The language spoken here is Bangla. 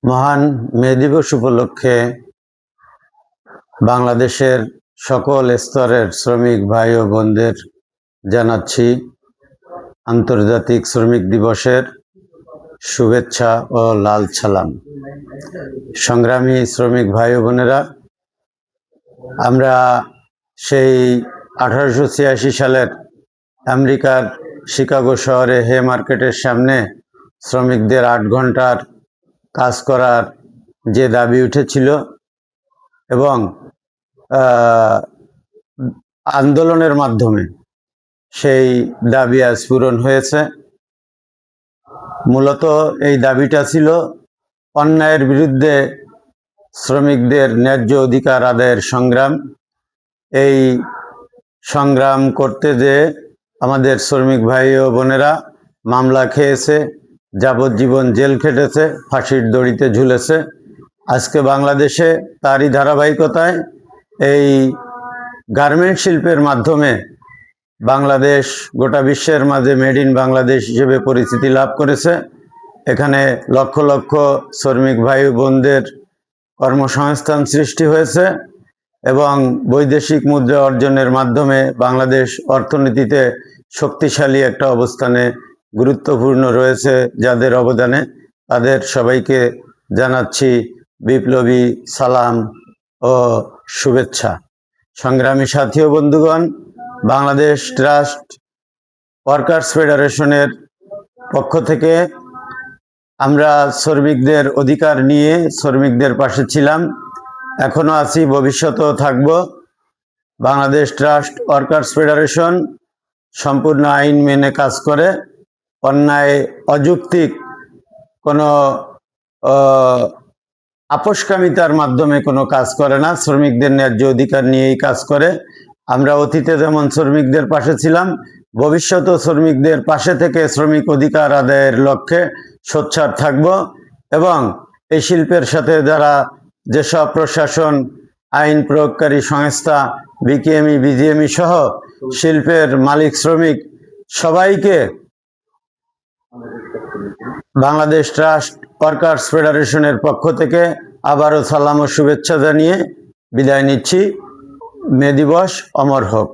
মহান মে দিবস উপলক্ষে বাংলাদেশের সকল স্তরের শ্রমিক ভাই ও বোনদের জানাচ্ছি আন্তর্জাতিক শ্রমিক দিবসের শুভেচ্ছা ও লাল সালাম। সংগ্রামী শ্রমিক ভাই ও বোনেরা, আমরা সেই 1886 সালের আমেরিকার শিকাগো শহরে হে মার্কেটের সামনে শ্রমিকদের 8 ঘন্টার কাজ করার যে দাবি উঠেছিল এবং আন্দোলনের মাধ্যমে সেই দাবি আজ পূরণ হয়েছে। মূলত এই দাবিটা ছিল অন্যায়ের বিরুদ্ধে শ্রমিকদের ন্যায্য অধিকার আদায়ের সংগ্রাম। এই সংগ্রাম করতে যেয়ে আমাদের শ্রমিক ভাই ও বোনেরা মামলা খেয়েছে, যাবজ্জীবন জেল খেটেছে, ফাঁসির দড়িতে ঝুলেছে। আজকে বাংলাদেশে তারই ধারাবাহিকতায় এই গার্মেন্ট শিল্পের মাধ্যমে বাংলাদেশ গোটা বিশ্বের মাঝে মেড ইন বাংলাদেশ হিসেবে পরিচিতি লাভ করেছে। এখানে লক্ষ লক্ষ শ্রমিক ভাই বোনদের কর্মসংস্থান সৃষ্টি হয়েছে এবং বৈদেশিক মুদ্রা অর্জনের মাধ্যমে বাংলাদেশ অর্থনীতিতে শক্তিশালী একটা অবস্থানে গুরুত্বপূর্ণ রয়েছে। যাদের অবদানে তাদের সবাইকে জানাচ্ছি বিপ্লবী সালাম ও শুভেচ্ছা। সংগ্রামী সাথী ও বন্ধুগণ, বাংলাদেশ ট্রাস্ট ওয়ার্কার্স ফেডারেশনের পক্ষ থেকে আমরা শ্রমিকদের অধিকার নিয়ে শ্রমিকদের পাশে ছিলাম, এখনো আছি, ভবিষ্যতেও থাকব। বাংলাদেশ ট্রাস্ট ওয়ার্কার্স ফেডারেশন সম্পূর্ণ আইন মেনে কাজ করে, অন্যায় অযৌক্তিক কোনো আপোষকামিতার মাধ্যমে কোনো কাজ করে না, শ্রমিকদের ন্যায্য অধিকার নিয়েই কাজ করে। আমরা অতীতে যেমন শ্রমিকদের পাশে ছিলাম, ভবিষ্যতেও শ্রমিকদের পাশে থেকে শ্রমিক অধিকার আদায়ের লক্ষ্যে সোচ্চার থাকব এবং এই শিল্পের সাথে যারা যেসব প্রশাসন, আইন প্রয়োগকারী সংস্থা, বিকেএমই, বিজিএমই সহ শিল্পের মালিক শ্রমিক সবাইকে বাংলাদেশ ট্রাস্ট ওয়ার্কার্স ফেডারেশনের পক্ষ থেকে আবারও সালাম ও শুভেচ্ছা জানিয়ে বিদায় নিচ্ছি। মে দিবস অমর হোক।